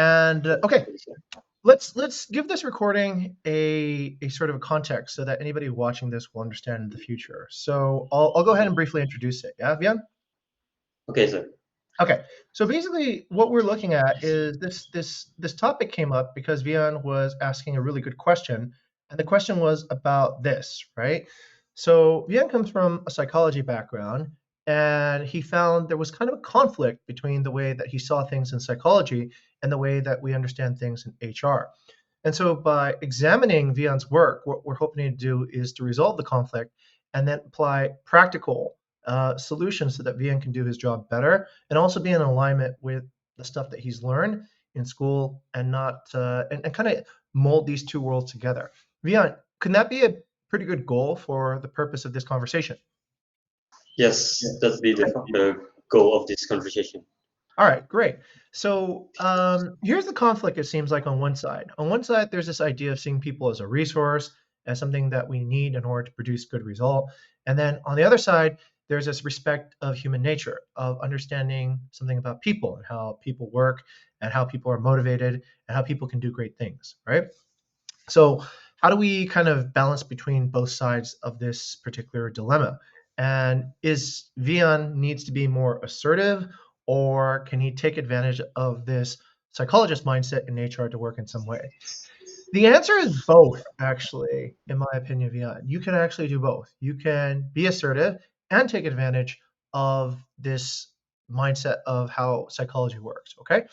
And okay, let's give this recording a sort of a context so that anybody watching this will understand in the future. So I'll go ahead and briefly introduce it. Yeah, Vian? Okay, sir. Okay, so basically what we're looking at is this topic came up because Vian was asking a really good question, and the question was about this, right? So Vian comes from a psychology background, and he found there was kind of a conflict between the way that he saw things in psychology and the way that we understand things in HR. And so by examining Vian's work, what we're hoping to do is to resolve the conflict and then apply practical solutions so that Vian can do his job better and also be in alignment with the stuff that he's learned in school and not and kind of mold these two worlds together. Vian, can that be a pretty good goal for the purpose of this conversation? Yes, that's the goal of this conversation. All right, great. So here's the conflict, it seems like, on one side. On one side, there's this idea of seeing people as a resource, as something that we need in order to produce good result. And then on the other side, there's this respect of human nature, of understanding something about people and how people work and how people are motivated and how people can do great things, right? So how do we kind of balance between both sides of this particular dilemma? And is Vian needs to be more assertive, or can he take advantage of this psychologist mindset in HR to work in some way? The answer is both, actually, in my opinion, Vian. You can actually do both. You can be assertive and take advantage of this mindset of how psychology works, okay?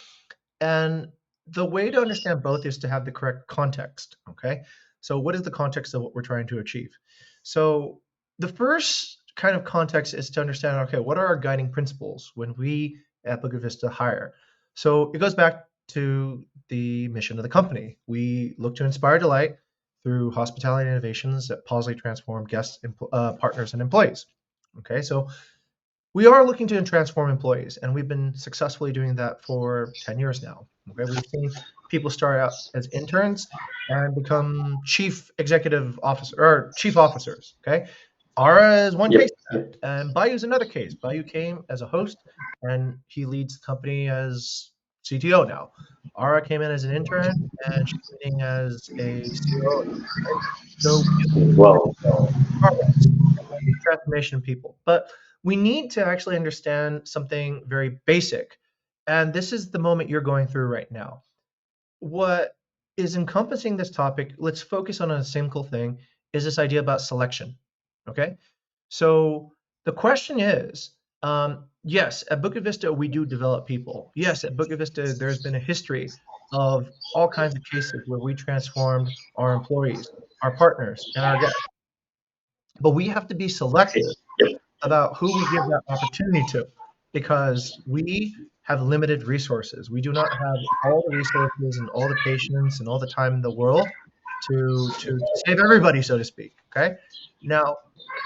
And the way to understand both is to have the correct context, okay? So what is the context of what we're trying to achieve? So the first kind of context is to understand, okay, what are our guiding principles when we at Bukit Vista hire? So it goes back to the mission of the company. We look to inspire delight through hospitality innovations that positively transform guests, partners, and employees. Okay, so we are looking to transform employees, and we've been successfully doing that for 10 years now. Okay, we've seen people start out as interns and become chief executive officer or chief officers. Okay, Ara is one Yep. case of that, and Bayou is another case. Bayou came as a host, and he leads the company as CTO now. Ara came in as an intern, and she's leading as a COO now. Right? So Wow. progress, transformation of people. But we need to actually understand something very basic. And this is the moment you're going through right now. What is encompassing this topic, let's focus on a simple thing, is this idea about selection. Okay? So the question is, yes, at Bukit Vista, we do develop people. Yes, at Bukit Vista, there's been a history of all kinds of cases where we transformed our employees, our partners, and our guests. But we have to be Okay. selective Yep. about who we give that opportunity to because we have limited resources. We do not have all the resources and all the patience and all the time in the world to save everybody, so to speak. Okay. Now,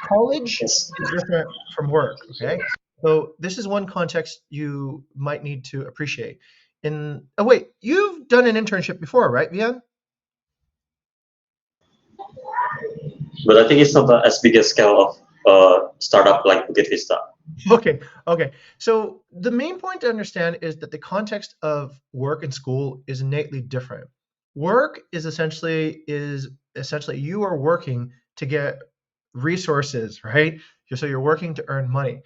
college Yes. is different from work. Okay. So this is one context you might need to appreciate. In oh wait, you've done an internship before, right, Vian? But I think it's not as big a scale of startup like Bukit Vista. Okay, okay. So the main point to understand is that the context of work and school is innately different. Work is essentially you are working to get resources, right? So you're working to earn money.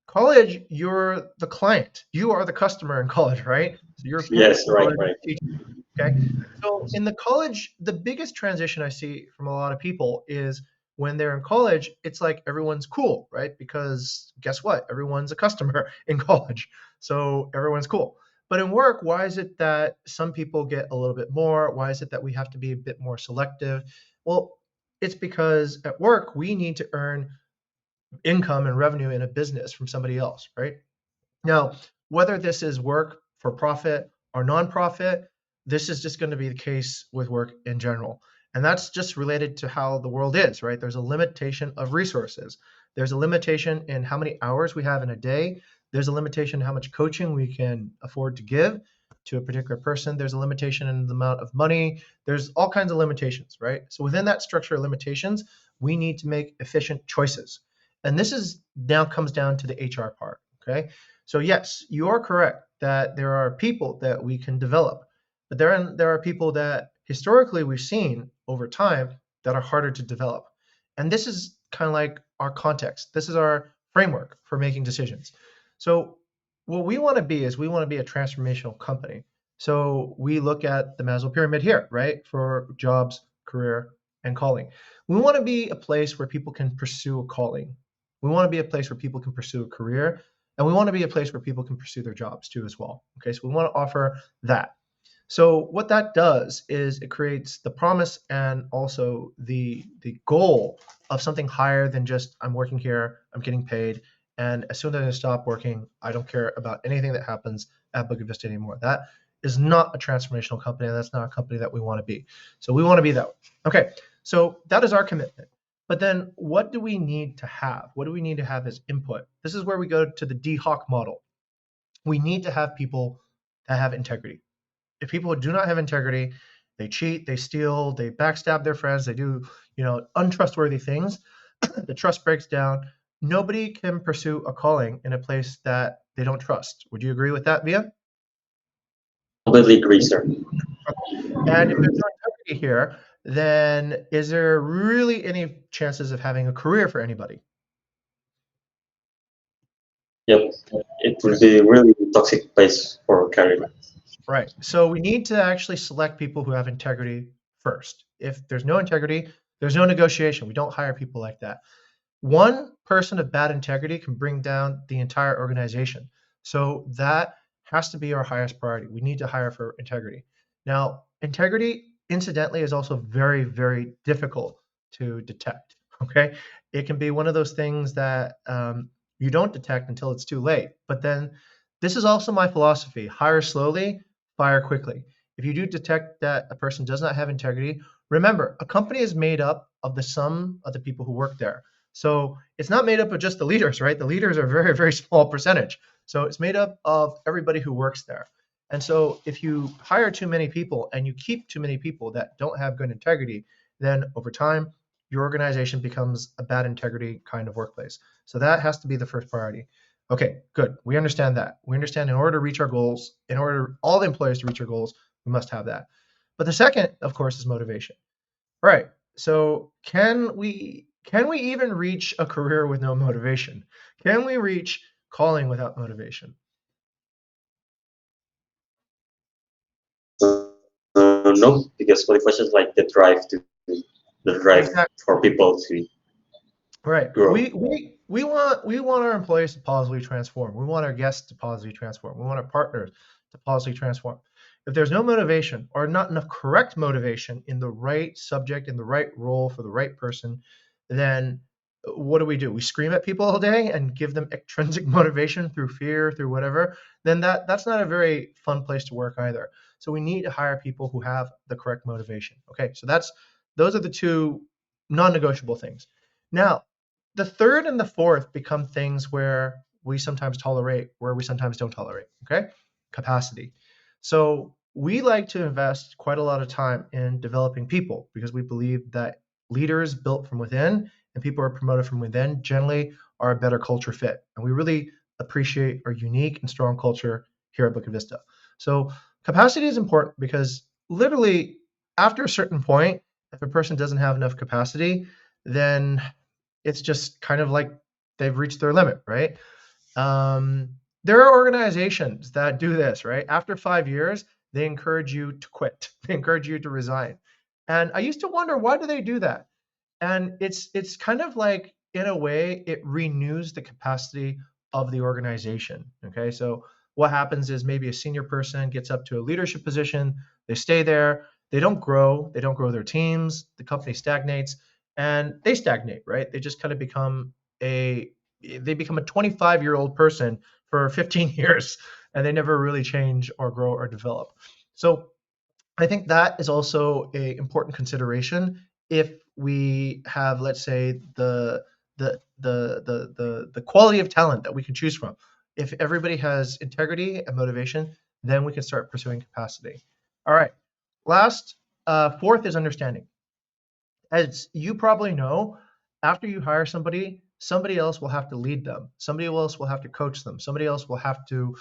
College, you're the client. You are the customer in college, right? So you're paying Yes, for right, college right. to teach. Okay. So in the college, the biggest transition I see from a lot of people is when they're in college, it's like everyone's cool, right? Because guess what? Everyone's a customer in college. So everyone's cool. But in work, why is it that some people get a little bit more? Why is it that we have to be a bit more selective? Well, it's because at work, we need to earn income and revenue in a business from somebody else, right? Now, whether this is work for profit or nonprofit, this is just going to be the case with work in general. And that's just related to how the world is, right? There's a limitation of resources. There's a limitation in how many hours we have in a day. There's a limitation in how much coaching we can afford to give to a particular person. There's a limitation in the amount of money. There's all kinds of limitations, right? So within that structure of limitations, we need to make efficient choices. And this is now comes down to the HR part, okay? So yes, you are correct that there are people that we can develop. But there are people that historically we've seen over time that are harder to develop. And this is kind of like our context. This is our framework for making decisions. So what we want to be is we want to be a transformational company. So we look at the Maslow pyramid here, right? For jobs, career, and calling. We want to be a place where people can pursue a calling. We want to be a place where people can pursue a career, and we want to be a place where people can pursue their jobs too as well. Okay, so we want to offer that. So what that does is it creates the promise and also the goal of something higher than just I'm working here, I'm getting paid, and as soon as I stop working, I don't care about anything that happens at Bukit Vista anymore. That is not a transformational company, and that's not a company that we want to be. So we want to be that way. Okay, so that is our commitment. But then what do we need to have? What do we need to have as input? This is where we go to the DHawk model. We need to have people that have integrity. If people do not have integrity, they cheat, they steal, they backstab their friends, they do, untrustworthy things, the trust breaks down. Nobody can pursue a calling in a place that they don't trust. Would you agree with that, Via? Completely agree, sir. And if there's no integrity here, then is there really any chances of having a career for anybody? Yep, it would Right. be really toxic place for career. Right. So we need to actually select people who have integrity first. If there's no integrity, there's no negotiation. We don't hire people like that. One person of bad integrity can bring down the entire organization. So that has to be our highest priority. We need to hire for integrity. Now, integrity, incidentally, is also very, very difficult to detect. Okay. It can be one of those things that you don't detect until it's too late. But then this is also my philosophy: hire slowly, fire quickly. If you do detect that a person does not have integrity, remember, a company is made up of the sum of the people who work there. So it's not made up of just the leaders, right? The leaders are a very, very small percentage. So it's made up of everybody who works there. And so if you hire too many people and you keep too many people that don't have good integrity, then over time, your organization becomes a bad integrity kind of workplace. So that has to be the first priority. Okay, good. We understand that. We understand in order to reach our goals, in order all the employees to reach our goals, we must have that. But the second, of course, is motivation. Right. So can we even reach a career with no motivation? Can we reach calling without motivation? No, because motivation is like the drive Exactly. for people to Right. grow. We want our employees to positively transform. We want our guests to positively transform. We want our partners to positively transform. If there's no motivation or not enough correct motivation in the right subject, in the right role for the right person, then what do? We scream at people all day and give them extrinsic motivation through fear, through whatever. Then that's not a very fun place to work either. So we need to hire people who have the correct motivation. Okay, so those are the two non-negotiable things. Now, the third and the fourth become things where we sometimes tolerate, where we sometimes don't tolerate. Okay, capacity. So we like to invest quite a lot of time in developing people because we believe that leaders built from within and people are promoted from within generally are a better culture fit. And we really appreciate our unique and strong culture here at Bukit Vista. So capacity is important because literally after a certain point, if a person doesn't have enough capacity, then it's just kind of like they've reached their limit, right? Um, there are organizations that do this, right? After 5 years, they encourage you to quit. They encourage you to resign. And I used to wonder, why do they do that? And it's kind of like, in a way, it renews the capacity of the organization. Okay, so what happens is maybe a senior person gets up to a leadership position, they stay there, they don't grow their teams, the company stagnates, and they stagnate, right? They just kind of become a they become a 25-year-old person for 15 years, and they never really change or grow or develop. So I think that is also a important consideration if we have, let's say, the quality of talent that we can choose from. If everybody has integrity and motivation, then we can start pursuing capacity. All right. Last, fourth is understanding. As you probably know, after you hire somebody, somebody else will have to lead them. Somebody else will have to coach them. Somebody else will have to,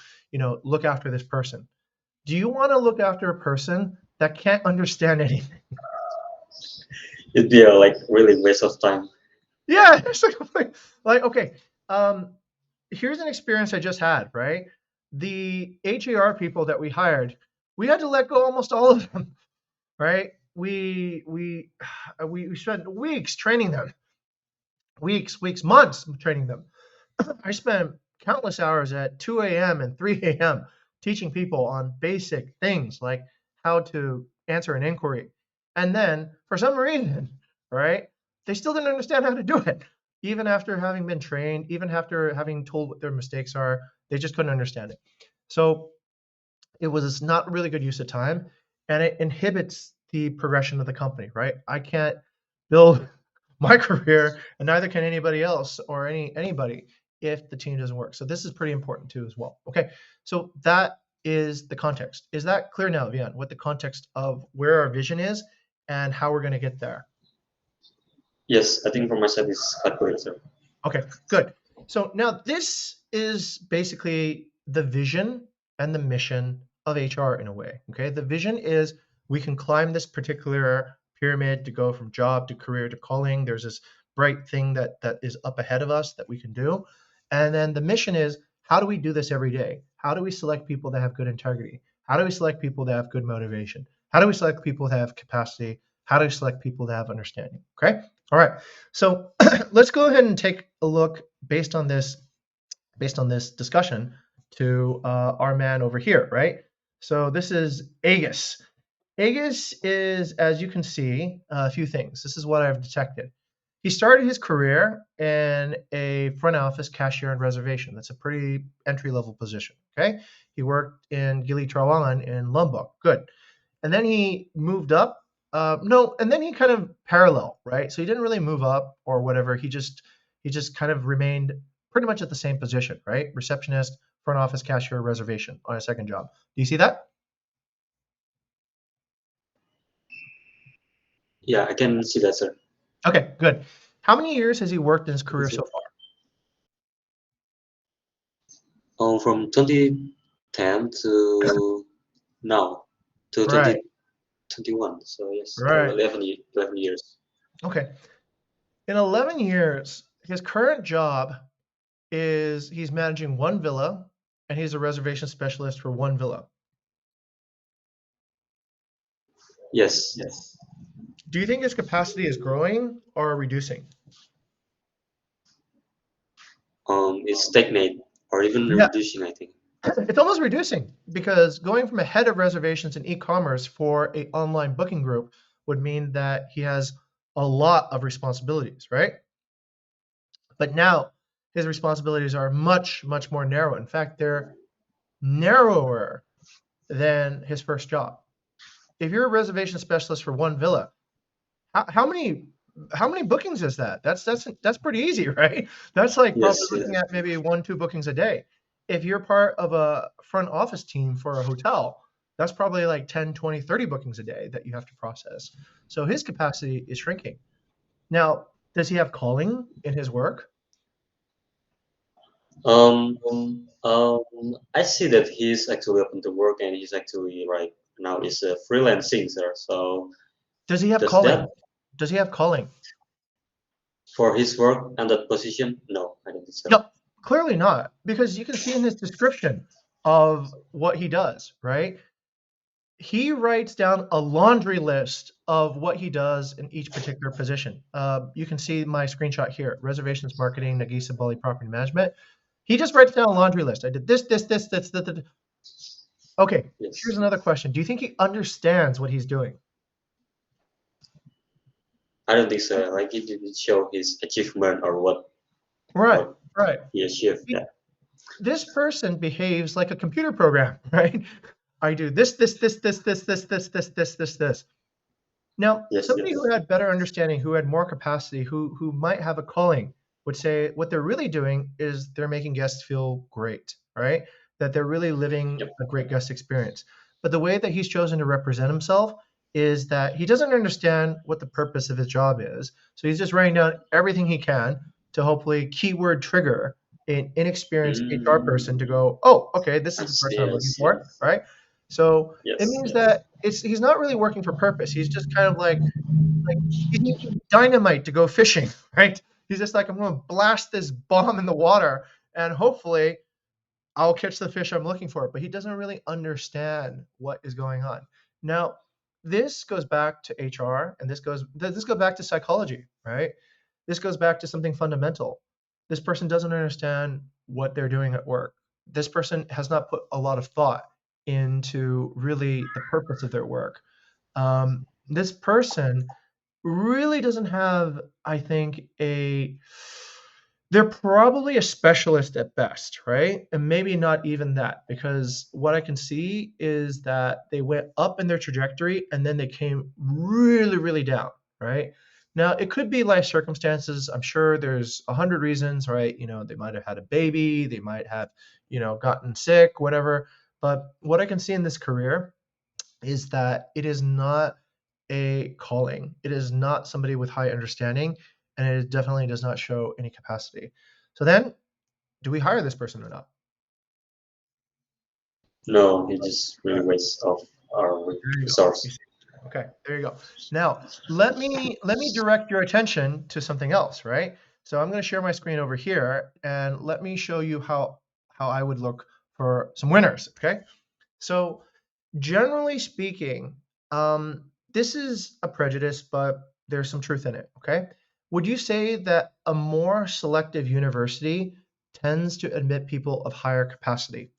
look after this person. Do you want to look after a person that can't understand anything? It'd be a like really waste of time. Yeah, it's like okay. Um, Here's an experience I just had, right? The HAR people that we hired, we had to let go almost all of them, right? We spent weeks training them, weeks, months training them. I spent countless hours at 2 a.m. and 3 a.m. teaching people on basic things like how to answer an inquiry. And then, for some reason, right, they still didn't understand how to do it. Even after having been trained, even after having told what their mistakes are, they just couldn't understand it. So it was not really good use of time, and it inhibits the progression of the company, right? I can't build my career, and neither can anybody else or anybody if the team doesn't work. So this is pretty important too as well. Okay, so that is the context. Is that clear now, Vian, what the context of where our vision is and how we're going to get there? Yes, I think from my side is quite clear, sir. Okay, good. So now this is basically the vision and the mission of HR in a way. Okay, the vision is we can climb this particular pyramid to go from job to career to calling. There's this bright thing that is up ahead of us that we can do. And then the mission is how do we do this every day? How do we select people that have good integrity? How do we select people that have good motivation? How do we select people that have capacity? How do we select people that have understanding? Okay. All right. So let's go ahead and take a look based on this discussion to our man over here, right? So this is Agus. Agus is, as you can see, a few things. This is what I've detected. He started his career in a front office cashier and reservation. That's a pretty entry level position. Okay. He worked in Gili Trawangan in Lombok. Good. And then he moved up. No, and then he kind of parallel, right? So he didn't really move up or whatever. He just kind of remained pretty much at the same position, right? Receptionist, front office cashier, reservation on a second job. Do you see that? Yeah, I can see that, sir. Okay, good. How many years has he worked in his career Is so it? far? From 2010 to now to Right, 2021. So yes, right. 11 years. Okay. In 11 years, his current job is he's managing one villa and he's a reservation specialist for one villa. Yes. Do you think his capacity is growing or reducing? It's stagnate or even Yeah, reducing, I think. it's almost reducing because going from a head of reservations in e-commerce for a online booking group would mean that he has a lot of responsibilities, right? But now his responsibilities are much, much more narrow. In fact, they're narrower than his first job. If you're a reservation specialist for one villa, how many bookings is that? That's pretty easy, right? That's like probably Yes, looking yes. at maybe 1, 2 bookings a day. If you're part of a front office team for a hotel, that's probably like 10, 20, 30 bookings a day that you have to process. So his capacity is shrinking. Now, does he have calling in his work? Um, um, I see that he's actually open to work and he's actually right now is a freelancing, sir. So Does he have does that calling? Does he have calling? for his work and that position? No, I don't think so. No, clearly not, because you can see in his description of what he does, right? He writes down a laundry list of what he does in each particular position. You can see my screenshot here: reservations marketing, Nagisa Bali property management. He just writes down a laundry list. I did this. Okay, here's Yes. another question. Do you think he understands what he's doing? I don't think so. Like he didn't show his achievement or Right, what right. he achieved. Yeah. This person behaves like a computer program, right? I do this. Now, Yes, somebody yes. who had better understanding, who had more capacity, who might have a calling, would say what they're really doing is they're making guests feel great, right? That they're really living Yep. a great guest experience. But the way that he's chosen to represent himself is that he doesn't understand what the purpose of his job is. So he's just writing down everything he can to hopefully keyword trigger an inexperienced HR Mm, person to go, oh, okay, this I is the see, person I'm I looking see. for, right? So it Yes, means yes. that he's not really working for purpose. He's just kind of like he's using dynamite to go fishing, right? He's just like, I'm going to blast this bomb in the water, and hopefully I'll catch the fish I'm looking for. But he doesn't really understand what is going on. Now, this goes back to HR, and this goes back to psychology, right? This goes back to something fundamental. This person doesn't understand what they're doing at work. This person has not put a lot of thought into really the purpose of their work. This person really doesn't have, I think, they're probably a specialist at best, right? And maybe not even that, because what I can see is that they went up in their trajectory and then they came really, really down, right? Now, it could be life circumstances. I'm sure there's 100 reasons, right? They might have had a baby, they might have, gotten sick, whatever. But what I can see in this career is that it is not a calling. It is not somebody with high understanding, and it definitely does not show any capacity. So then, do we hire this person or not? No, it just really Right. wastes of our There you go. You resource. see? Okay, there you go. Now, let me direct your attention to something else, right? So I'm going to share my screen over here, and let me show you how I would look for some winners. Okay. So generally speaking, this is a prejudice, but there's some truth in it. Okay. Would you say that a more selective university tends to admit people of higher capacity?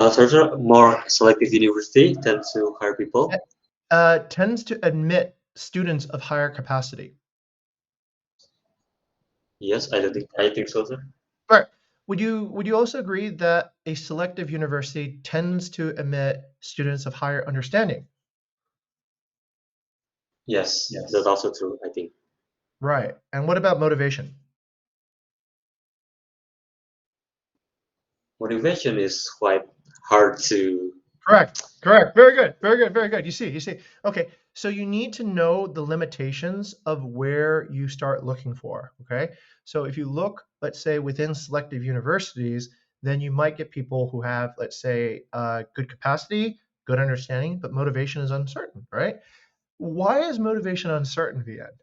Sort of more selective university tend to hire people. Tends to admit students of higher capacity. Yes, I think so, sir. Right. Would you also agree that a selective university tends to admit students of higher understanding? Yes, that's also true, I think. Right. And what about motivation? Motivation is quite hard to. Correct. Correct. Very good. Very good. Very good. You see. Okay. So you need to know the limitations of where you start looking for. Okay. So if you look, let's say, within selective universities, then you might get people who have, let's say, good capacity, good understanding, but motivation is uncertain, right? Why is motivation uncertain, Viet?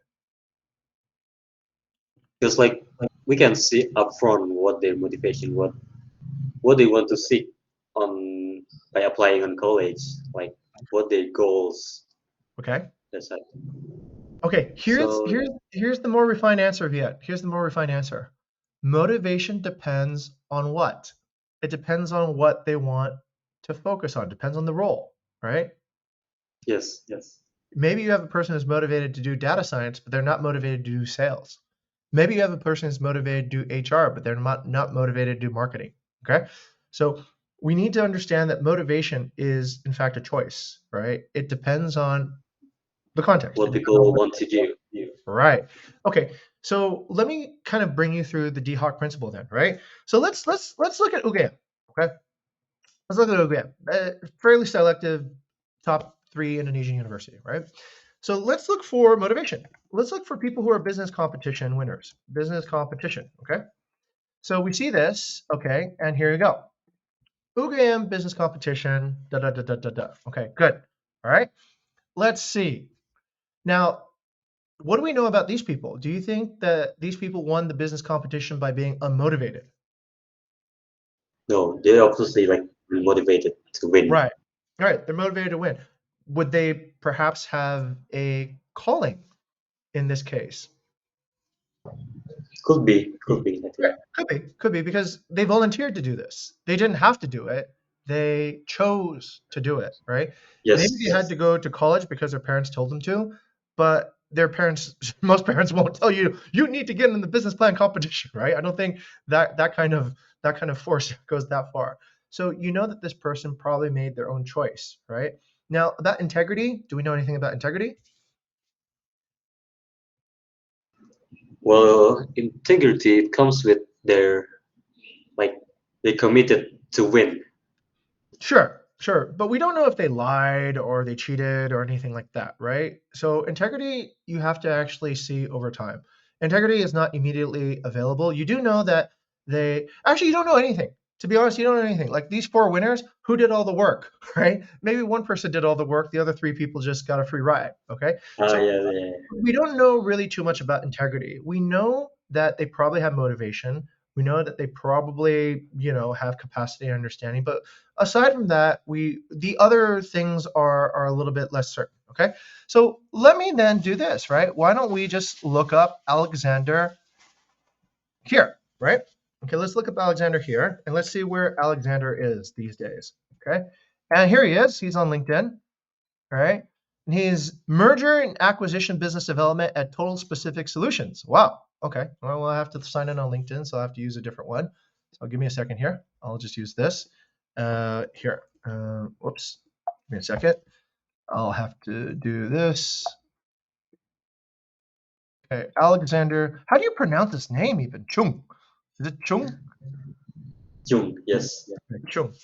Because like we can see upfront what their motivation, what they want to seek on by applying on college, like what their goals. Okay. That's it. Okay. Here's So here's here's the more refined answer, Viet. Here's the more refined answer. Motivation depends on what? It depends on what they want to focus on. Depends on the role, right? yes, Maybe you have a person who's motivated to do data science, but they're not motivated to do sales. Maybe you have a person who's motivated to do HR, but they're not motivated to do marketing. Okay. So we need to understand that motivation is, in fact, a choice, right? It depends on the context. It what depends on people what. want to do. Right. Okay. So let me kind of bring you through the DHawk principle then, right? So let's look at UGM. Okay. Let's look at UGM. Fairly selective, top three Indonesian university, right? So let's look for motivation. Let's look for people who are business competition winners. Business competition. Okay. So we see this. Okay. And here you go. UGM business competition. Da da da da da da. Okay. Good. All right. Let's see. Now, what do we know about these people? Do you think that these people won the business competition by being unmotivated? No, they're obviously like motivated to win. Right. Right. They're motivated to win. Would they perhaps have a calling in this case? Could be, I think. Right. Could be because they volunteered to do this. They didn't have to do it. They chose to do it, right? Maybe they had Yes, to go to college because their parents told them to, but their parents, most parents won't tell you you need to get in the business plan competition, right? I don't think that kind of force goes that far. So you know that this person probably made their own choice, right? Now, about integrity, do we know anything about integrity? well, integrity it comes with their like they committed to win. Sure, sure. But we don't know if they lied or they cheated or anything like that, right? So integrity, you have to actually see over time. Integrity is not immediately available. You do know that They actually, you don't know anything. To be honest, you don't know anything. Like these four winners, who did all the work, right? Maybe one person did all the work, the other three people just got a free ride. Okay, so Yeah, yeah. we don't know really too much about integrity. We know that they probably have motivation. We know that they probably, have capacity and understanding. But aside from that, the other things are a little bit less certain. Okay. So let me then do this, right? Why don't we just look up Alexander here, right? Okay, let's look up Alexander here and let's see where Alexander is these days. Okay. And here he is. He's on LinkedIn. All right. And he's merger and acquisition business development at Total Specific Solutions. Wow. Okay. Well, we'll have to sign in on LinkedIn, so I'll have to use a different one. So give me a second here. I'll just use this. Here. Whoops. Give me a second. I'll have to do this. Okay. Alexander. How do you pronounce his name even? Chung. Is it Chung? Jung, yes. Okay, Chung.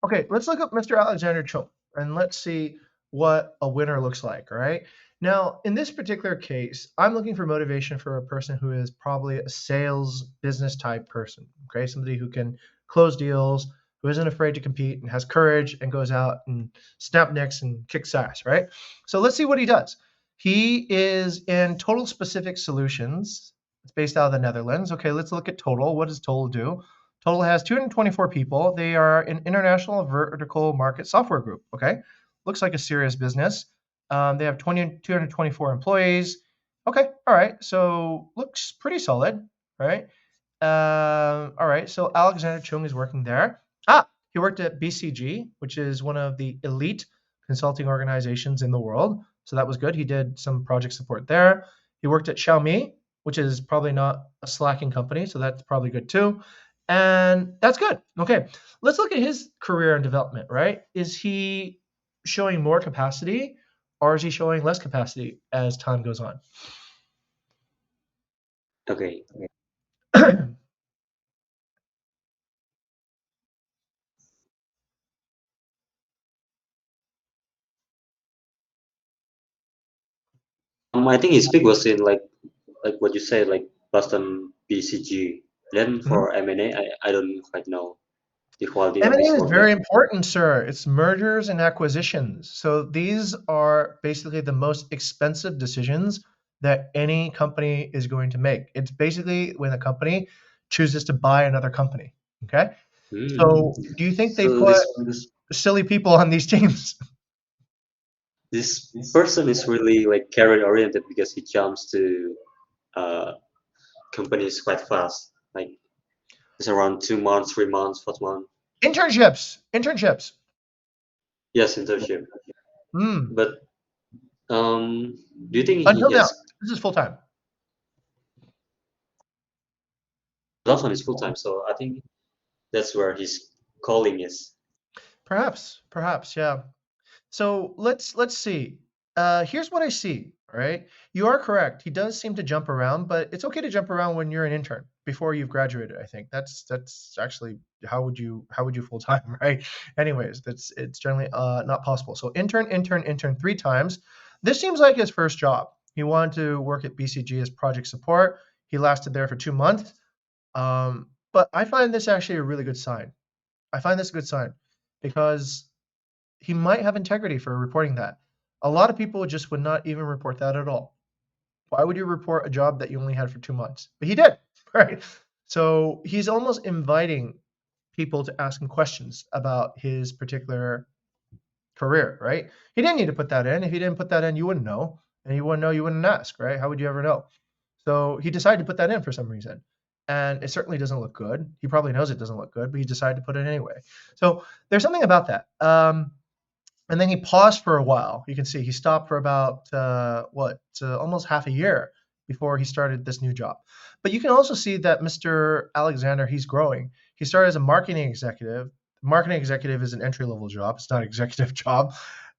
Okay, let's look up Mr. Alexander Chung and let's see what a winner looks like, all right? Now, in this particular case, I'm looking for motivation for a person who is probably a sales business type person, okay? Somebody who can close deals, who isn't afraid to compete and has courage and goes out and snap necks and kicks ass, right? So let's see what he does. He is in Total Specific Solutions. It's based out of the Netherlands. Okay, let's look at Total. What does Total do? Total has 224 people. They are an international vertical market software group. Okay, looks like a serious business. They have 224 employees. Okay, all right. So looks pretty solid, right? All right. So Alexander Chung is working there. He worked at BCG, which is one of the elite consulting organizations in the world. So that was good. He did some project support there. He worked at Xiaomi, which is probably not a slacking company. So that's probably good too. And that's good. Okay, let's look at his career and development, right? Is he showing more capacity or is he showing less capacity as time goes on? Okay. I think his peak was in like what you said, like Boston BCG. Then Mhm. for M&A, I don't quite know the quality of M&A his is work there. very important, sir. It's mergers and acquisitions. So these are basically the most expensive decisions that any company is going to make. It's basically when a company chooses to buy another company. Okay. Hmm. So do you think they So put this silly people on these teams? this person is really like career oriented because he jumps to uh, companies quite fast. Like it's around 2 months, 3 months, 4 months. Internships. Yes, internship. Hmm. But do you think he Until now, has this is full time. lots on his full time? So I think that's where his calling is. Perhaps, yeah. So let's see. Here's what I see. All right, you are correct. He does seem to jump around, but it's okay to jump around when you're an intern before you've graduated. I think that's actually how would you full time, right? Anyways, it's generally not possible. So intern three times. This seems like his first job. He wanted to work at BCG as project support. He lasted there for 2 months. But I find this actually a really good sign. I find this a good sign because he might have integrity for reporting that. A lot of people just would not even report that at all. Why would you report a job that you only had for 2 months? But he did, right? So he's almost inviting people to ask him questions about his particular career, right? He didn't need to put that in. If he didn't put that in, you wouldn't know. And you wouldn't know, you wouldn't ask, right? How would you ever know? So he decided to put that in for some reason. And it certainly doesn't look good. He probably knows it doesn't look good, but he decided to put it anyway. So there's something about that. And then he paused for a while. You can see he stopped for about almost half a year before he started this new job. But you can also see that Mr. Alexander, he's growing. He started as a marketing executive. Marketing executive is an entry level job. It's not an executive job.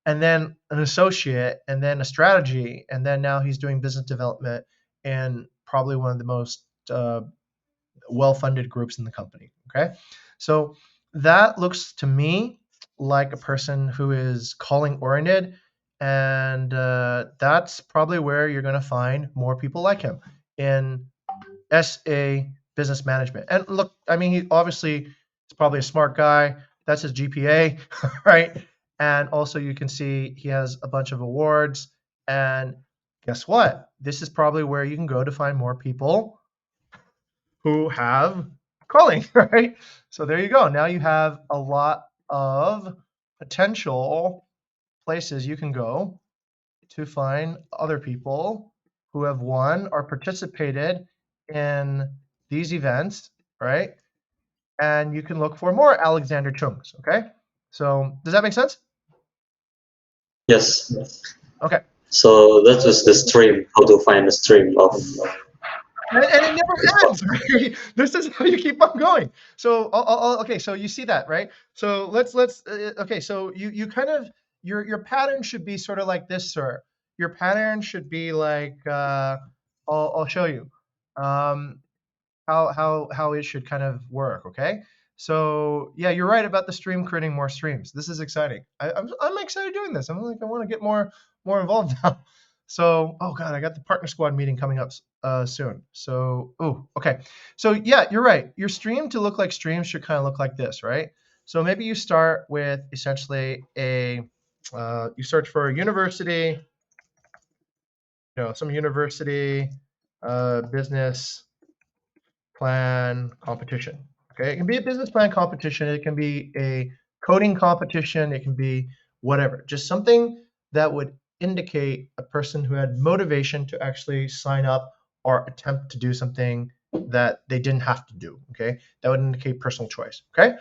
And then an associate, and then a strategy, and then now he's doing business development in probably one of the most well-funded groups in the company. Okay, so that looks to me like a person who is calling oriented, and that's probably where you're going to find more people like him in SA business management. And look, I mean, he obviously is probably a smart guy. That's his GPA, right? And also you can see he has a bunch of awards. And guess what? This is probably where you can go to find more people who have calling, right? So there you go. Now you have a lot of potential places you can go to find other people who have won or participated in these events, right? And you can look for more Alexander Chungs, okay? So does that make sense? Yes. Okay. So that was the stream, how to find the stream of And it never response. ends, right? This is how you keep on going. So okay, so you see that, right? So let's okay, so you kind of your pattern should be sort of like this, sir. Your pattern should be like I'll show you. Um, how it should kind of work. Okay, so yeah, you're right about the stream creating more streams. This is exciting. I'm excited doing this. I'm like I want to get more involved now. So oh god, I got the partner squad meeting coming up soon. So oh okay, so yeah, you're right. Your stream to look like streams should kind of look like this, right? So maybe you start with essentially a you search for a university, some university business plan competition. Okay, it can be a business plan competition, it can be a coding competition, it can be whatever. Just something that would indicate a person who had motivation to actually sign up or attempt to do something that they didn't have to do. Okay, that would indicate personal choice. Okay,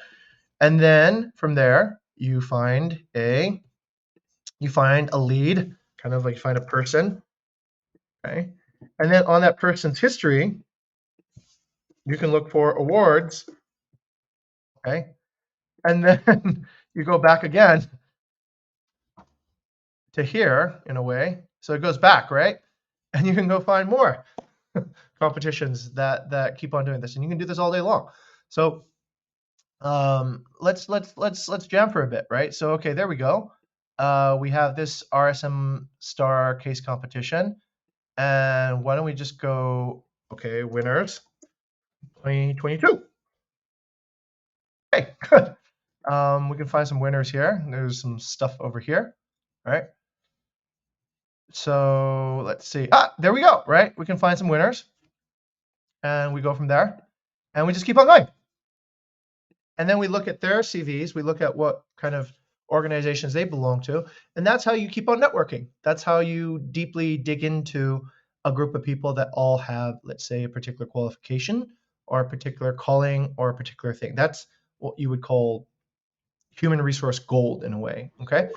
and then from there you find a lead, kind of like you find a person. Okay, and then on that person's history, you can look for awards. Okay, and then you go back again to here in a way. So it goes back, right? And you can go find more competitions that keep on doing this, and you can do this all day long. So let's jam for a bit, right? So okay, there we go. We have this RSM star case competition, and why don't we just go? Okay, winners 2022. Okay, good. We can find some winners here. There's some stuff over here, right? So let's see. There we go, right? We can find some winners and we go from there and we just keep on going. And then we look at their CVs, we look at what kind of organizations they belong to, and that's how you keep on networking. That's how you deeply dig into a group of people that all have, let's say, a particular qualification or a particular calling or a particular thing. That's what you would call human resource gold in a way. Okay.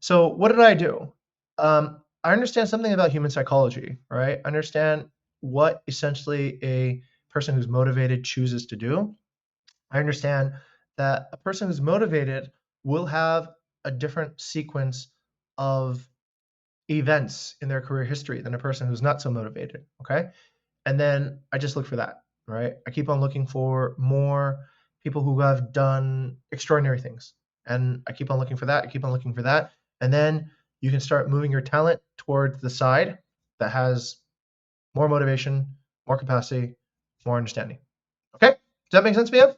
So what did I do? I understand something about human psychology, right? I understand what essentially a person who's motivated chooses to do. I understand that a person who's motivated will have a different sequence of events in their career history than a person who's not so motivated. Okay. And then I just look for that, right? I keep on looking for more people who have done extraordinary things. And I keep on looking for that. I keep on looking for that. And then you can start moving your talent towards the side that has more motivation, more capacity, more understanding. Okay? Does that make sense, Bia?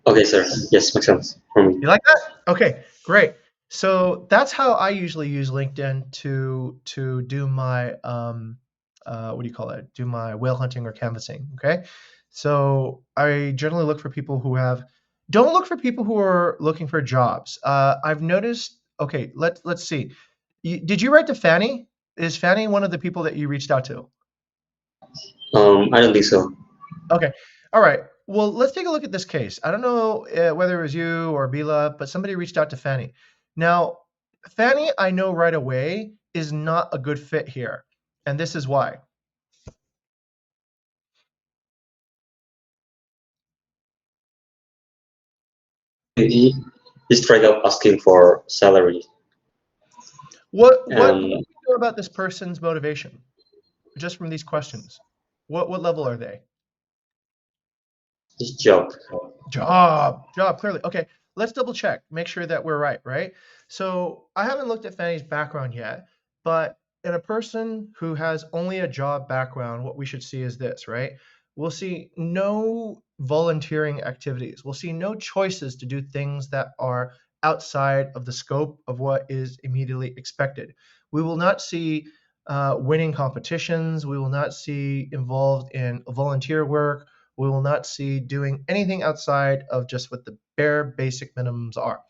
Okay, sir. Yes, makes sense for me. You like that? Okay, great. So that's how I usually use LinkedIn to do my what do you call it? Do my whale hunting or canvassing. Okay, so I generally look for people who have. Don't look for people who are looking for jobs. I've noticed. Okay, let's see. Did you write to Fanny? Is Fanny one of the people that you reached out to? I don't think so. Okay. All right. Well, let's take a look at this case. I don't know whether it was you or Bila, but somebody reached out to Fanny. Now, Fanny, I know right away, is not a good fit here. And this is why. He straight up asking for salary What do and you know about this person's motivation? Just from these questions. What level are they? his job. Job, clearly. Okay, let's double check, make sure that we're right, right? So I haven't looked at Fanny's background yet, but in a person who has only a job background, what we should see is this, right? We'll see no volunteering activities. We'll see no choices to do things that are outside of the scope of what is immediately expected. We will not see winning competitions. We will not see involved in volunteer work. We will not see doing anything outside of just what the bare basic minimums are.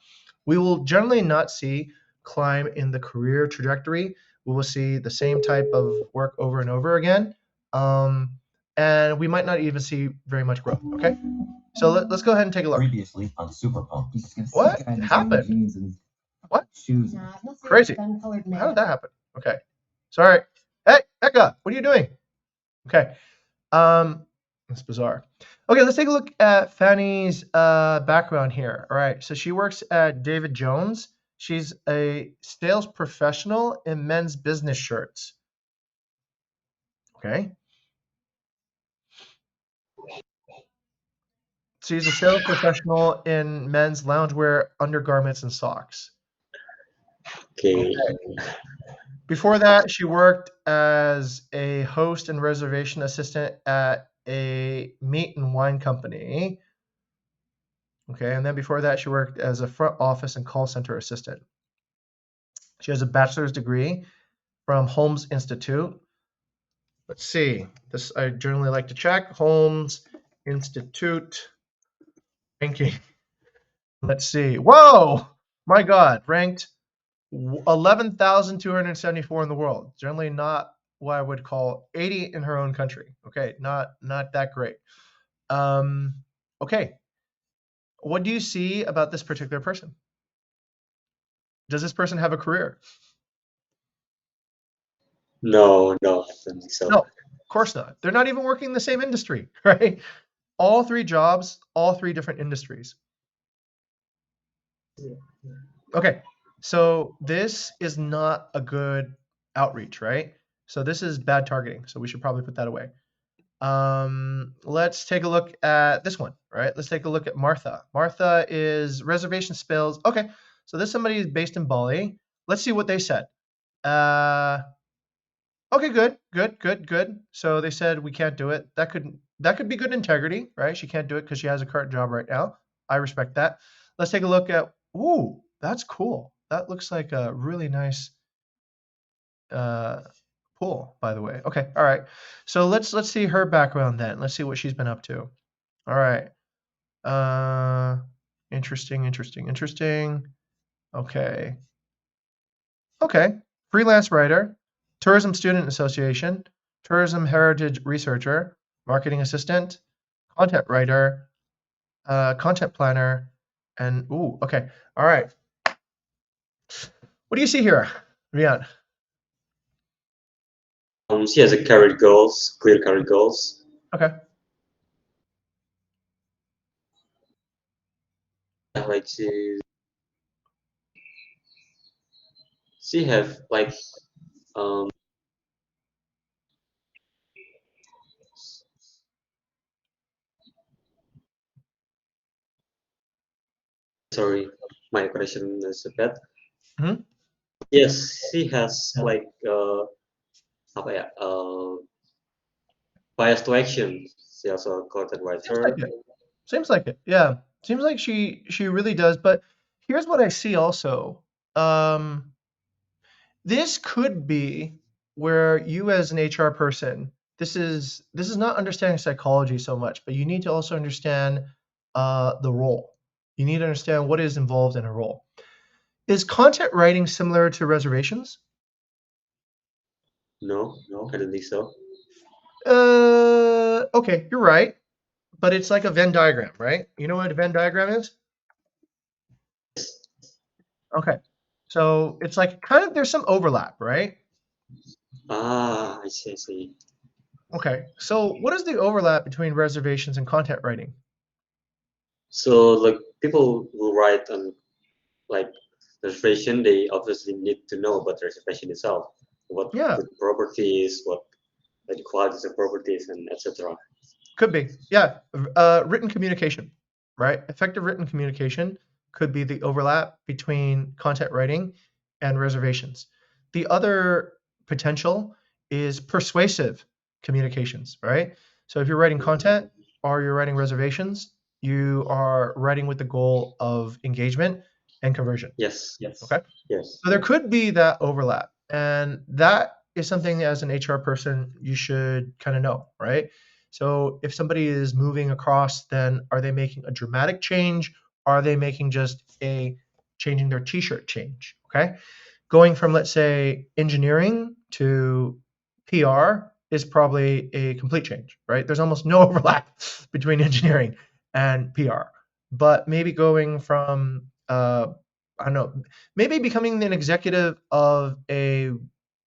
We will generally not see climb in the career trajectory. We will see the same type of work over and over again. Um, and we might not even see very much growth. Okay, so let's go ahead and take a look. Previously on Super Pump. What happened? What? Crazy. How did that happen? Okay, sorry. Hey, Eka, what are you doing? Okay, that's bizarre. Okay, let's take a look at Fanny's background here. All right, so she works at David Jones. She's a sales professional in men's business shirts. Okay. She's a sales professional in men's loungewear, undergarments, and socks. Okay. Before that, she worked as a host and reservation assistant at a meat and wine company. Okay, and then before that, she worked as a front office and call center assistant. She has a bachelor's degree from Holmes Institute. Let's see. This I generally like to check. Holmes Institute ranking. Let's see. Whoa! My God, ranked 11,274 in the world. Generally not what I would call 80 in her own country. Okay, not that great. Okay. What do you see about this particular person? Does this person have a career? No, I don't think so. No, of course not. They're not even working in the same industry, right? All three jobs, all three different industries. Okay, so this is not a good outreach, right? So this is bad targeting. So we should probably put that away. Let's take a look at this one, right? Let's take a look at Martha. Martha is reservation spills. Okay, so this somebody is based in Bali. Let's see what they said. Okay, good. So they said we can't do it. That could be good integrity, right? She can't do it because she has a current job right now. I respect that. Let's take a look at. Ooh, that's cool. That looks like a really nice pool, by the way. Okay, all right. So let's see her background then. Let's see what she's been up to. All right. Interesting. Okay. Okay. Freelance writer, tourism student association, tourism heritage researcher, marketing assistant, content writer, content planner, and ooh, okay. All right. What do you see here, Rian? She has a career goals, clear career goals. Okay. Like she have like sorry, my connection is a bit. Hmm? Yes, she has like apa ya, bias to action. She also a content Seems like writer. it. Seems like it. Yeah. Seems like she really does. But here's what I see also. This could be where you as an HR person, this is not understanding psychology so much, but you need to also understand the role. You need to understand what is involved in a role. Is content writing similar to reservations? No, I don't think so. Okay, you're right, but it's like a Venn diagram, right? You know what a Venn diagram is? Okay, so it's like kind of there's some overlap, right? Ah, I see. Okay, so what is the overlap between reservations and content writing? So like people who write on like reservation, they obviously need to know about the reservation itself, what Yeah, the properties, what the qualities of properties, and etc. could be. Yeah, written communication, right? Effective written communication could be the overlap between content writing and reservations. The other potential is persuasive communications, right? So if you're writing content or you're writing reservations, you are writing with the goal of engagement and conversion. Yes. Okay. Yes. So there could be that overlap. And that is something as an HR person you should kind of know, right? So if somebody is moving across, then are they making a dramatic change? Are they making just a changing their t-shirt change? Okay. Going from, let's say, engineering to PR is probably a complete change, right? There's almost no overlap between engineering and PR. But maybe going from, I don't know, maybe becoming an executive of a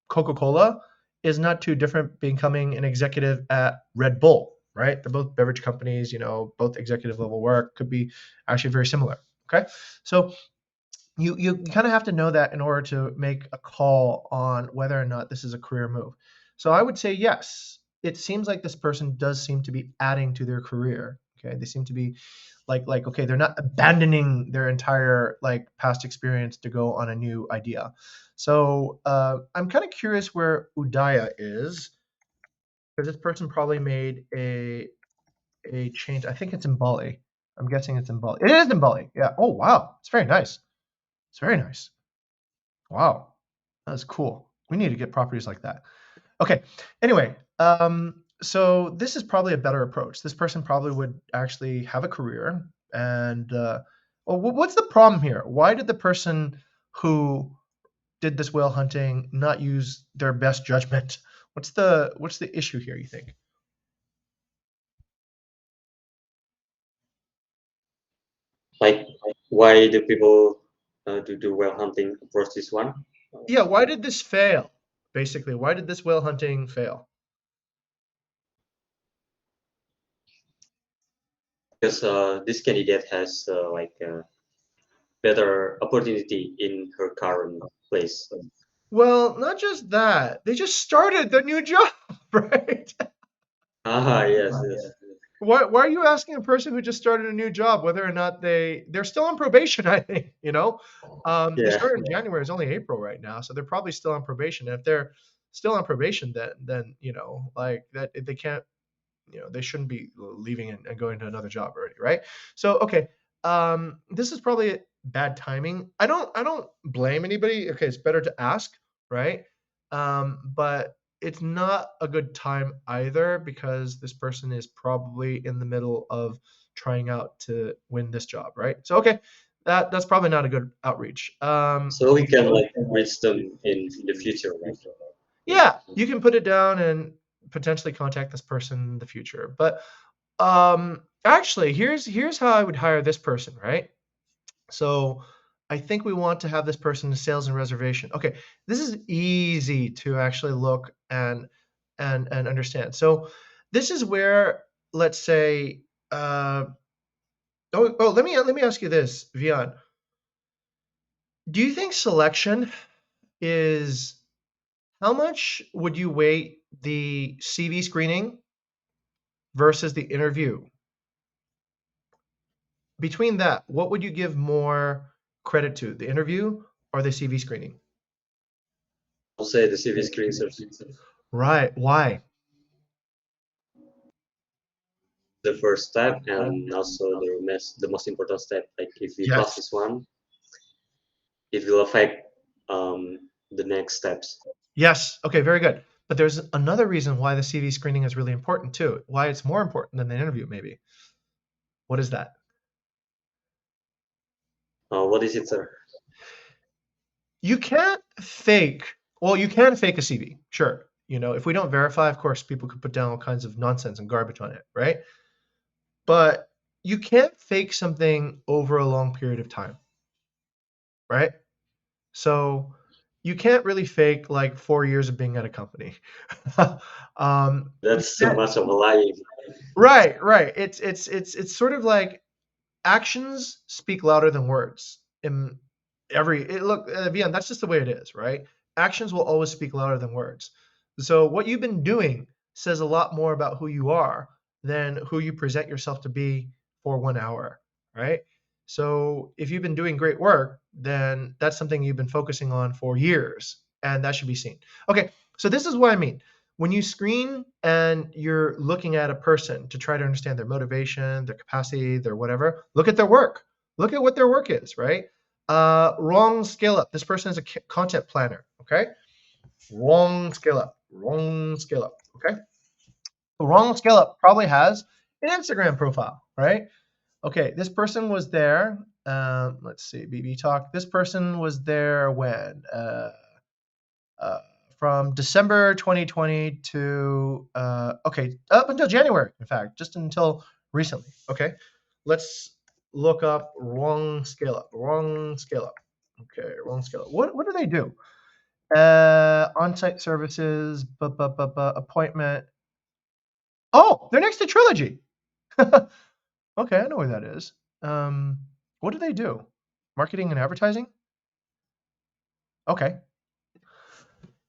Coca-Cola is not too different becoming an executive at Red Bull, right? They're both beverage companies, both executive level work could be actually very similar. Okay. So you kind of have to know that in order to make a call on whether or not this is a career move. So I would say yes. It seems like this person does seem to be adding to their career. Okay, they seem to be like okay, they're not abandoning their entire like past experience to go on a new idea. So I'm kind of curious where Udaya is because this person probably made a change. I think it's in Bali. I'm guessing it's in Bali. It is in Bali. Yeah. Oh wow, it's very nice. It's very nice. Wow, that's cool. We need to get properties like that. Okay. Anyway, so this is probably a better approach. This person probably would actually have a career. And well, what's the problem here? Why did the person who did this whale hunting not use their best judgment? What's the issue here? You think? Like, why do people do whale hunting approach this one? Yeah. Why did this fail? Basically, why did this whale hunting fail? Because this candidate has like a better opportunity in her current place. Well, not just that. They just started their new job, right? Ah, yes, yes. Why are you asking a person who just started a new job whether or not they're still on probation? I think they Yeah. started in January. It's only April right now, so they're probably still on probation. And if they're still on probation, then like that they can't they shouldn't be leaving and going to another job already, right? So okay, this is probably bad timing. I don't blame anybody. Okay, it's better to ask, right? But it's not a good time either because this person is probably in the middle of trying out to win this job, right? So okay, that's probably not a good outreach. So we can like reach them in the future, right? Yeah, you can put it down and potentially contact this person in the future. But actually, here's how I would hire this person, right? So I think we want to have this person in sales and reservation. Okay, this is easy to actually look and understand. So this is where, let's say, let me ask you this, Vian. Do you think selection is how much would you weight the CV screening versus the interview? Between that, what would you give more credit to, the interview or the CV screening? I'll say the CV screeners, Right. Why? the first step, and also the most important step. Like if we pass Yes. this one, it will affect the next steps. Yes. Okay, very good. But there's another reason why the CV screening is really important too. Why it's more important than the interview, maybe. What is that? What is it, sir? You can't fake, well, you can fake a CV, sure. If we don't verify, of course, people could put down all kinds of nonsense and garbage on it, right? But you can't fake something over a long period of time, right? So you can't really fake like 4 years of being at a company. You That's too can't. much of a lying. Right, right. It's sort of like actions speak louder than words. In look, Vian, that's just the way it is, right? Actions will always speak louder than words. So what you've been doing says a lot more about who you are than who you present yourself to be for 1 hour, right? So if you've been doing great work, then that's something you've been focusing on for years, and that should be seen. Okay, so this is what I mean. when you screen and you're looking at a person to try to understand their motivation, their capacity, their whatever, look at their work. Look at what their work is, right? Wrong scale up. This person is a content planner, okay? Wrong scale up. Wrong scale up, okay? The wrong scale up probably has an Instagram profile, right? Okay, this person was there. Let's see, BB Talk. This person was there when? Uh, from December 2020 to, okay, up until January, in fact, just until recently. Okay, let's look up wrong scale up. Wrong scale up. Okay, wrong scale up. What do they do? On-site services, appointment. Oh, they're next to Trilogy. Okay, I know where that is. What do they do? Marketing and advertising? Okay.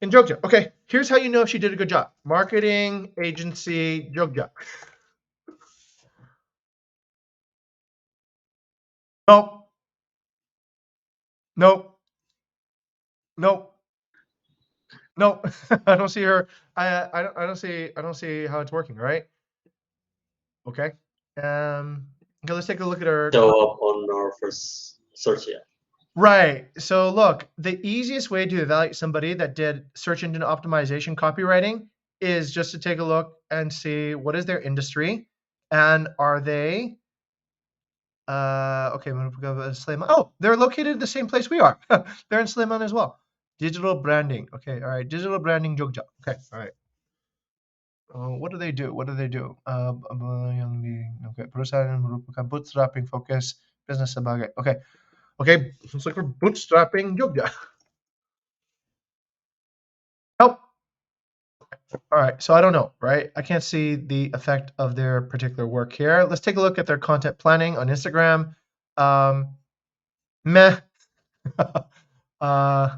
In Jogja. Okay, here's how you know if she did a good job. Marketing agency Jogja. Nope. Nope. Nope. Nope. I don't see her. I don't see how it's working, right? Okay. Okay, let's take a look at her. Show up on our first search. Yeah. Right. So look, the easiest way to evaluate somebody that did search engine optimization copywriting is just to take a look and see what is their industry and are they okay, I'm gonna go to Sleman. Oh, they're located in the same place we are. They're in Sleman as well. Digital branding. Okay, all right. Digital branding Jogja. Okay, all right. What do they do? What do they do? Okay, perusahaan merupakan bootstrapping focus business sebagai. Okay, okay. Looks like we're bootstrapping Jogja. Help. All right, so I don't know, right? I can't see the effect of their particular work here. Let's take a look at their content planning on Instagram. Meh. uh,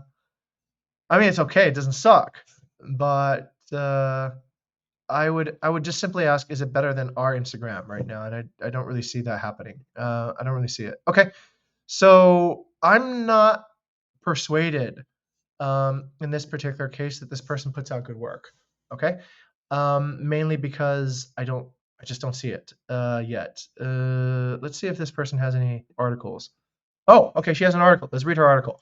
I mean, it's okay. It doesn't suck, but I would just simply ask, is it better than our Instagram right now? And I don't really see that happening. I don't really see it. Okay, so I'm not persuaded in this particular case that this person puts out good work. Okay, mainly because I just don't see it yet. Let's see if this person has any articles. Oh, okay, she has an article. Let's read her article.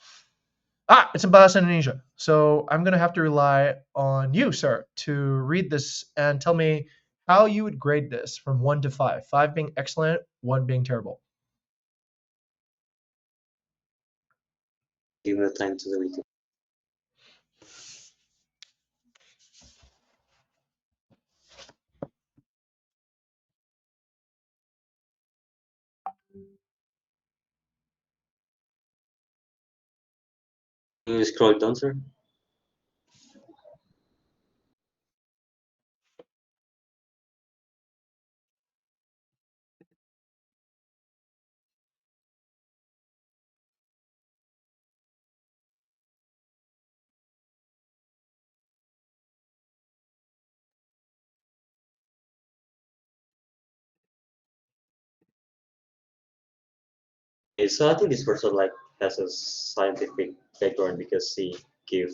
Ah, it's in Bahasa Indonesia. So I'm going to have to rely on you, sir, to read this and tell me how you would grade this from 1 to 5. 5 being excellent, 1 being terrible. Give the time to the weekend. Can you scroll down, sir? Okay, so I think this person like has a scientific background because he give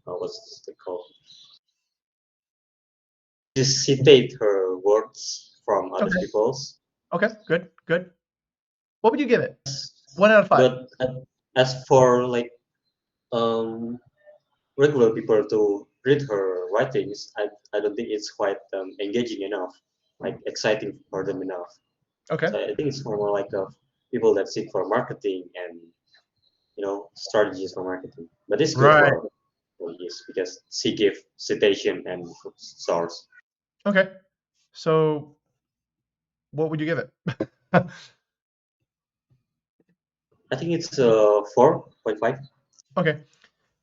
what's it called? Just citate her words from other Okay. people's. Okay, good, good. What would you give it? 1 out of 5. But as for like um regular people to read her writings, I don't think it's quite engaging enough, like exciting for them enough. Okay. So I think it's more like people that seek for marketing and strategies for marketing. But it's good Right. for yes because she gave citation and source. Okay. So what would you give it? I think it's 4.5. Okay.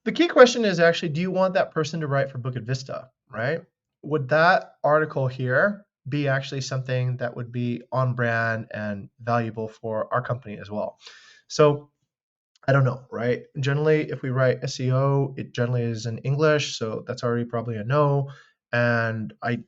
The key question is actually, do you want that person to write for Bukit Vista, right? Would that article here be actually something that would be on brand and valuable for our company as well? So I don't know, right? Generally, if we write SEO, it generally is in English, so that's already probably a no. And I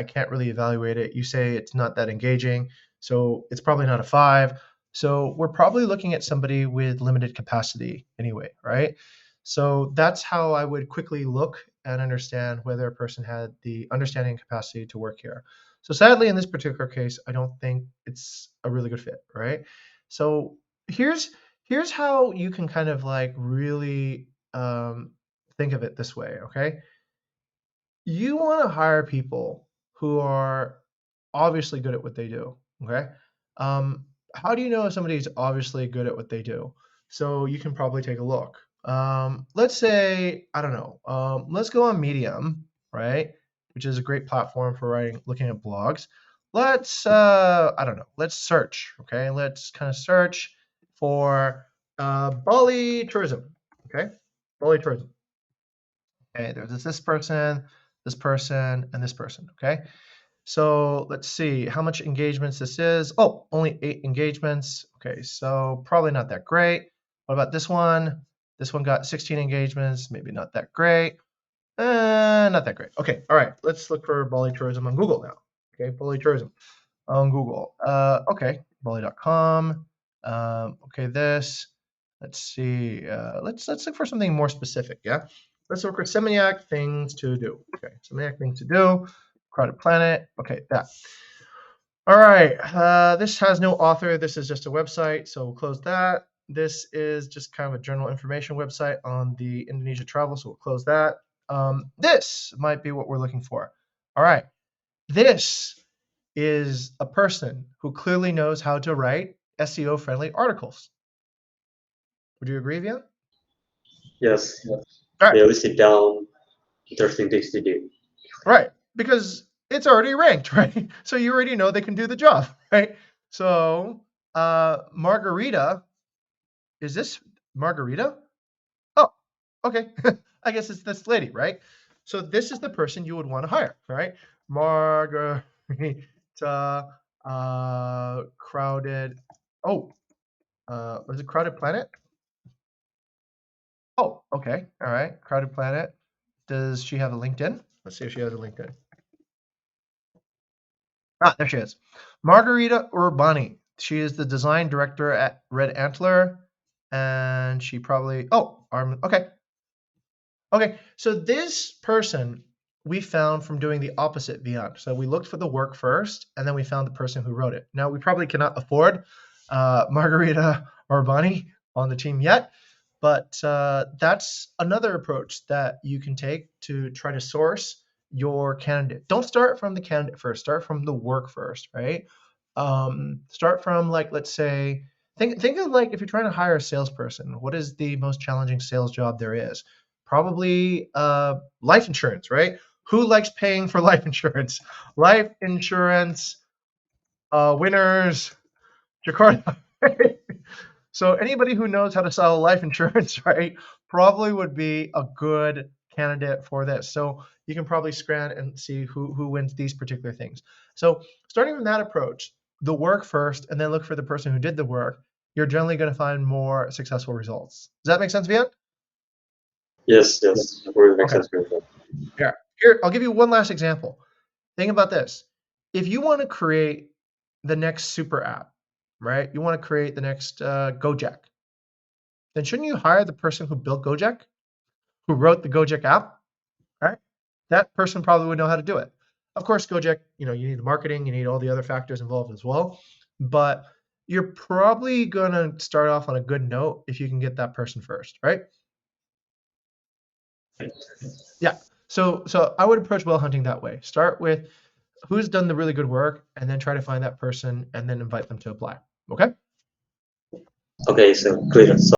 can't really evaluate it. You say it's not that engaging, so it's probably not a 5. So we're probably looking at somebody with limited capacity anyway, right? So that's how I would quickly look and understand whether a person had the understanding and capacity to work here. So sadly, in this particular case, I don't think it's a really good fit, right? So here's here's how you can kind of like really think of it this way, okay? You want to hire people who are obviously good at what they do. Okay. How do you know if somebody's obviously good at what they do? So you can probably take a look. Let's say, I don't know, let's go on Medium, right? Which is a great platform for writing, looking at blogs. Let's, I don't know, let's search. Okay. Let's kind of search for Bali tourism. Okay. Bali tourism. Okay, there's this person, and this person. Okay, so let's see how much engagements this is. Oh, only 8 engagements. Okay, so probably not that great. What about this one? This one got 16 engagements. Maybe not that great. Not that great. Okay, all right. Let's look for Bali tourism on Google now. Okay, Bali tourism on Google. Okay, Bali.com. Okay, this. Let's see. Let's look for something more specific. Yeah, let's look for Seminyak things to do. Okay, Seminyak things to do. Crowded Planet. Okay, that. All right. This has no author. This is just a website, so we'll close that. This is just kind of a general information website on the Indonesia travel, so we'll close that. This might be what we're looking for. All right. This is a person who clearly knows how to write SEO friendly articles. Would you agree, Vian? Yes. All right. They always sit down, interesting things to do. Right. Because it's already ranked, right? So you already know they can do the job, right? So Margarita, is this Margarita? Oh, okay. I guess it's this lady, right? So this is the person you would want to hire, right? Margarita, crowded. Oh, was it Crowded Planet? Oh, okay. All right. Crowded Planet. Does she have a LinkedIn? Let's see if she has a LinkedIn. Ah, there she is. Margarita Urbani. She is the design director at Red Antler, and she probably. Oh, okay. Okay, so this person we found from doing the opposite beyond. So we looked for the work first, and then we found the person who wrote it. Now we probably cannot afford Margarita Urbani on the team yet, but that's another approach that you can take to try to source your candidate. Don't start from the candidate first. Start from the work first, right? Start from like, let's say, think of like if you're trying to hire a salesperson, what is the most challenging sales job there is? Probably life insurance, right? Who likes paying for life insurance? Life insurance winners, Jakarta. Right? So anybody who knows how to sell life insurance, right, probably would be a good candidate for this. So you can probably scan and see who wins these particular things. So starting from that approach, the work first, and then look for the person who did the work, you're generally going to find more successful results. Does that make sense, Vian? Yes, yes. Really makes Okay. sense for me. Yeah. Here, I'll give you one last example. Think about this. If you want to create the next super app, right? You want to create the next Gojek, then shouldn't you hire the person who built Gojek, who wrote the Gojek app, right? That person probably would know how to do it. Of course, Gojek, you need the marketing, you need all the other factors involved as well, but you're probably going to start off on a good note if you can get that person first, right? Yeah. So I would approach well hunting that way. Start with who's done the really good work, and then try to find that person, and then invite them to apply. Okay. Okay, so clear. So